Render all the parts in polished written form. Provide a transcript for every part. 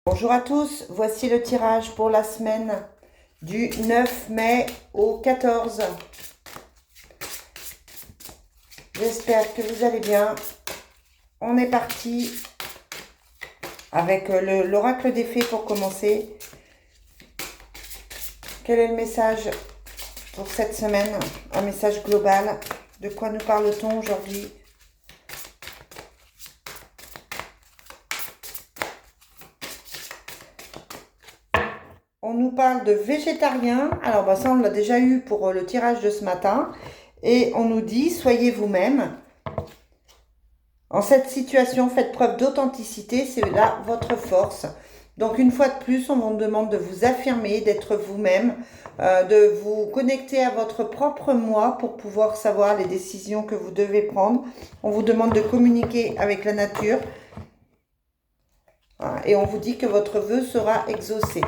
Bonjour à tous, voici le tirage pour la semaine du 9 mai au 14. J'espère que vous allez bien. On est parti avec l'oracle des fées pour commencer. Quel est le message pour cette semaine? Un message global. De quoi nous parle-t-on aujourd'hui? On nous parle de végétarien. Alors, ça, on l'a déjà eu pour le tirage de ce matin. Et on nous dit, soyez vous-même. En cette situation, faites preuve d'authenticité. C'est là votre force. Donc, une fois de plus, on vous demande de vous affirmer, d'être vous-même, de vous connecter à votre propre moi pour pouvoir savoir les décisions que vous devez prendre. On vous demande de communiquer avec la nature. Et on vous dit que votre vœu sera exaucé.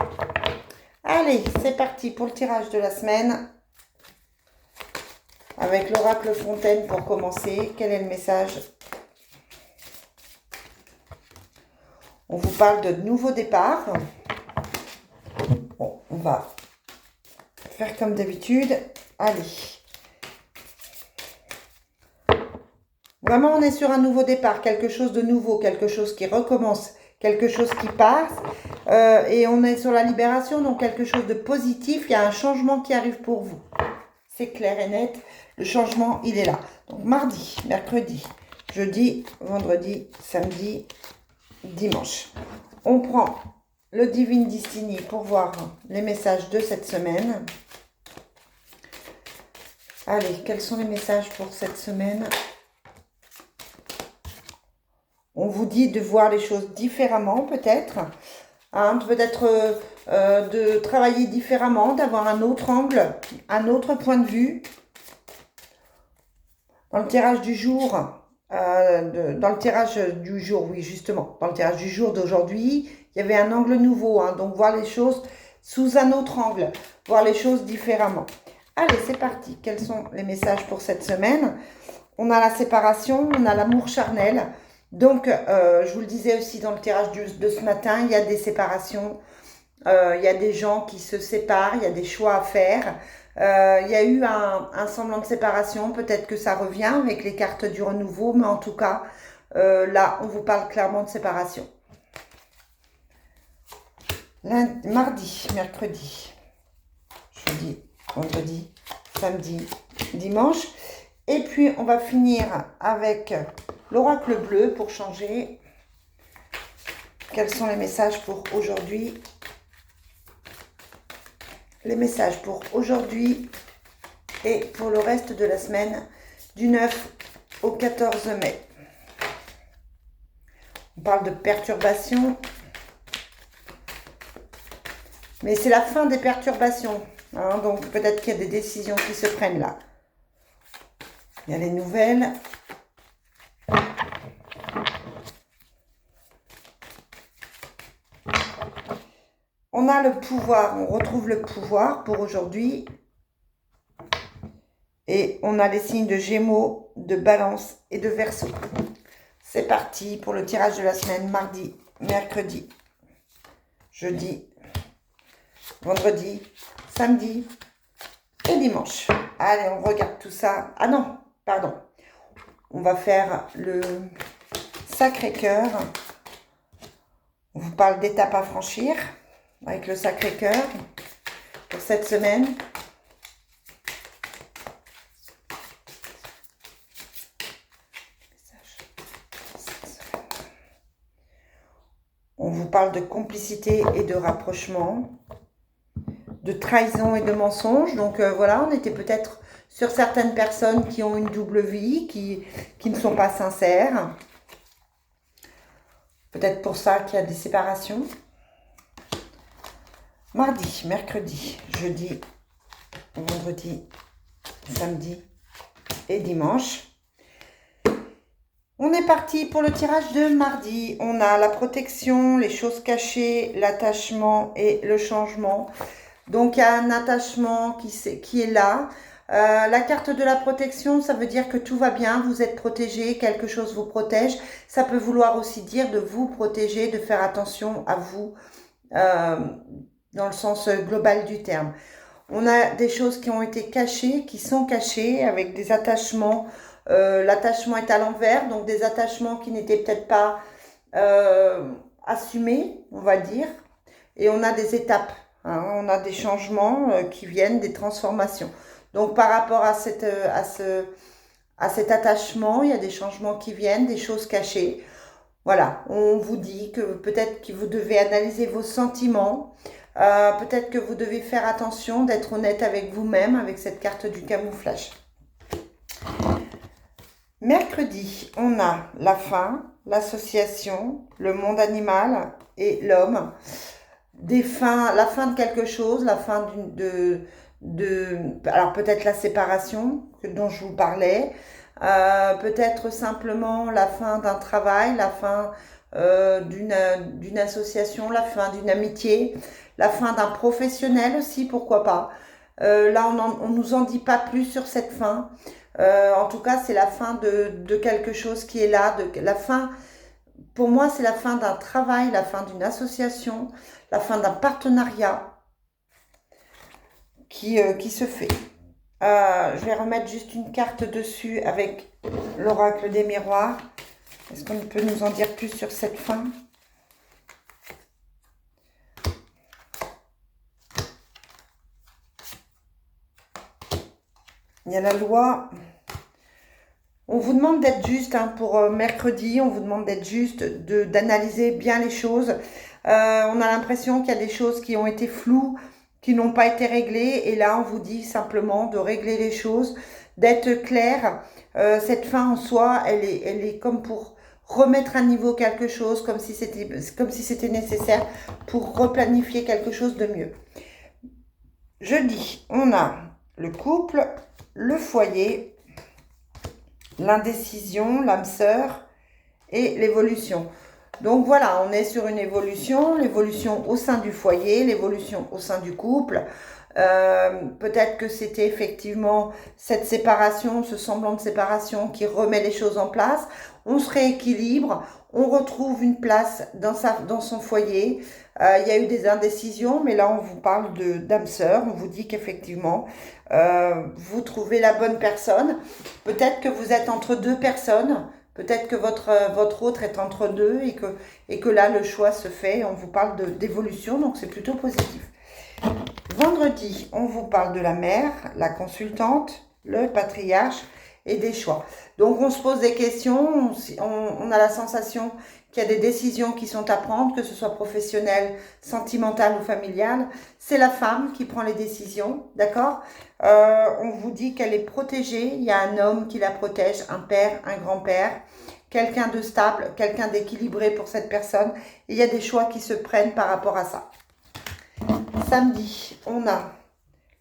Allez, c'est parti pour le tirage de la semaine. Avec l'oracle Fontaine pour commencer. Quel est le message? On vous parle de nouveau départ. Bon, on va faire comme d'habitude. Allez. Vraiment, on est sur un nouveau départ. Quelque chose de nouveau, quelque chose qui recommence, quelque chose qui passe. Et on est sur la libération, donc quelque chose de positif. Il y a un changement qui arrive pour vous. C'est clair et net. Le changement, il est là. Donc, mardi, mercredi, jeudi, vendredi, samedi, dimanche. On prend le Divine Destiny pour voir les messages de cette semaine. Allez, quels sont les messages pour cette semaine? On vous dit de voir les choses différemment, peut-être. Peut-être de travailler différemment, d'avoir un autre angle, un autre point de vue. Dans le tirage du jour, oui, justement, dans le tirage du jour d'aujourd'hui, il y avait un angle nouveau, donc voir les choses sous un autre angle, voir les choses différemment. Allez, c'est parti. Quels sont les messages pour cette semaine? On a la séparation, on a l'amour charnel. Donc, je vous le disais aussi dans le tirage de ce matin, il y a des séparations, il y a des gens qui se séparent, il y a des choix à faire. Il y a eu un semblant de séparation, peut-être que ça revient avec les cartes du renouveau, mais en tout cas, là, on vous parle clairement de séparation. Mardi, mercredi, jeudi, vendredi, samedi, dimanche. Et puis, on va finir avec l'oracle bleu pour changer. Quels sont les messages pour aujourd'hui? Les messages pour aujourd'hui et pour le reste de la semaine du 9 au 14 mai. On parle de perturbations. Mais c'est la fin des perturbations. Donc peut-être qu'il y a des décisions qui se prennent là. Il y a les nouvelles. On a le pouvoir, on retrouve le pouvoir pour aujourd'hui. Et on a les signes de Gémeaux, de Balance et de Verseau. C'est parti pour le tirage de la semaine, mardi, mercredi, jeudi, vendredi, samedi et dimanche. Allez, on regarde tout ça. Ah non, pardon. On va faire le Sacré-Cœur. On vous parle d'étapes à franchir avec le Sacré-Cœur pour cette semaine. On vous parle de complicité et de rapprochement, de trahison et de mensonge. Donc voilà, on était peut-être sur certaines personnes qui ont une double vie, qui ne sont pas sincères. Peut-être pour ça qu'il y a des séparations. Mardi, mercredi, jeudi, vendredi, samedi et dimanche. On est parti pour le tirage de mardi. On a la protection, les choses cachées, l'attachement et le changement. Donc, il y a un attachement qui est là. La carte de la protection, ça veut dire que tout va bien, vous êtes protégé, quelque chose vous protège. Ça peut vouloir aussi dire de vous protéger, de faire attention à vous, dans le sens global du terme. On a des choses qui ont été cachées, qui sont cachées avec des attachements. L'attachement est à l'envers, donc des attachements qui n'étaient peut-être pas assumés, on va dire. Et on a des étapes, hein, on a des changements qui viennent, des transformations. Donc par rapport à cet attachement, il y a des changements qui viennent, des choses cachées. Voilà, on vous dit que peut-être que vous devez analyser vos sentiments, peut-être que vous devez faire attention d'être honnête avec vous-même avec cette carte du camouflage. Mercredi, on a la fin, l'association, le monde animal et l'homme. La fin de quelque chose, la fin alors peut-être la séparation dont je vous parlais, peut-être simplement la fin d'un travail, la fin d'une association, la fin d'une amitié, la fin d'un professionnel aussi, pourquoi pas. Là, on nous en dit pas plus sur cette fin. En tout cas, c'est la fin de quelque chose qui est là, la fin. Pour moi, c'est la fin d'un travail, la fin d'une association, la fin d'un partenariat qui se fait. Je vais remettre juste une carte dessus avec l'oracle des miroirs. Est-ce qu'on peut nous en dire plus sur cette fin? Il y a la loi. On vous demande d'être juste hein, pour mercredi, on vous demande d'être juste, d'analyser bien les choses. On a l'impression qu'il y a des choses qui ont été floues, qui n'ont pas été réglées. Et là, on vous dit simplement de régler les choses, d'être clair. Cette fin en soi, elle est comme pour remettre à niveau quelque chose, comme si c'était nécessaire pour replanifier quelque chose de mieux. Jeudi, on a le couple, le foyer, l'indécision, l'âme sœur et l'évolution. Donc voilà, on est sur une évolution, l'évolution au sein du foyer, l'évolution au sein du couple. Peut-être que c'était effectivement cette séparation, ce semblant de séparation qui remet les choses en place. On se rééquilibre, on retrouve une place dans son foyer. Il y a eu des indécisions, mais là on vous parle d'âme sœur. On vous dit qu'effectivement vous trouvez la bonne personne. Peut-être que vous êtes entre deux personnes. Peut-être que votre autre est entre deux et que là le choix se fait. On vous parle d'évolution, donc c'est plutôt positif. Vendredi, on vous parle de la mère, la consultante, le patriarche et des choix. Donc, on se pose des questions, on a la sensation qu'il y a des décisions qui sont à prendre, que ce soit professionnel, sentimental ou familial. C'est la femme qui prend les décisions, d'accord? On vous dit qu'elle est protégée, il y a un homme qui la protège, un père, un grand-père, quelqu'un de stable, quelqu'un d'équilibré pour cette personne. Et il y a des choix qui se prennent par rapport à ça. Samedi, on a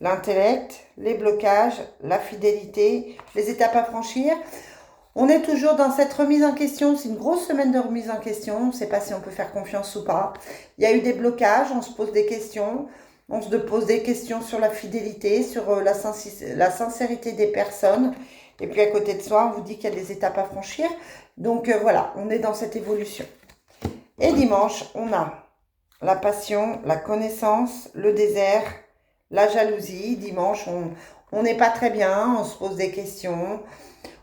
l'intellect, les blocages, la fidélité, les étapes à franchir. On est toujours dans cette remise en question. C'est une grosse semaine de remise en question. On ne sait pas si on peut faire confiance ou pas. Il y a eu des blocages, on se pose des questions. On se pose des questions sur la fidélité, sur la sincérité des personnes. Et puis à côté de soi, on vous dit qu'il y a des étapes à franchir. Donc voilà, on est dans cette évolution. Et dimanche, on a la passion, la connaissance, le désert, la jalousie. Dimanche, on n'est pas très bien, on se pose des questions.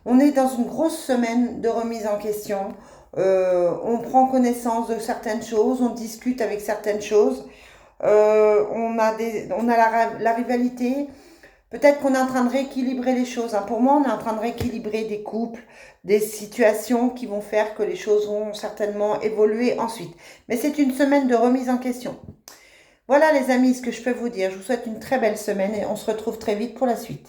On est dans une grosse semaine de remise en question. On prend connaissance de certaines choses, on discute avec certaines choses. On a la rivalité. Peut-être qu'on est en train de rééquilibrer les choses. Hein. Pour moi, on est en train de rééquilibrer des couples, des situations qui vont faire que les choses vont certainement évoluer ensuite. Mais c'est une semaine de remise en question. Voilà les amis, ce que je peux vous dire. Je vous souhaite une très belle semaine et on se retrouve très vite pour la suite.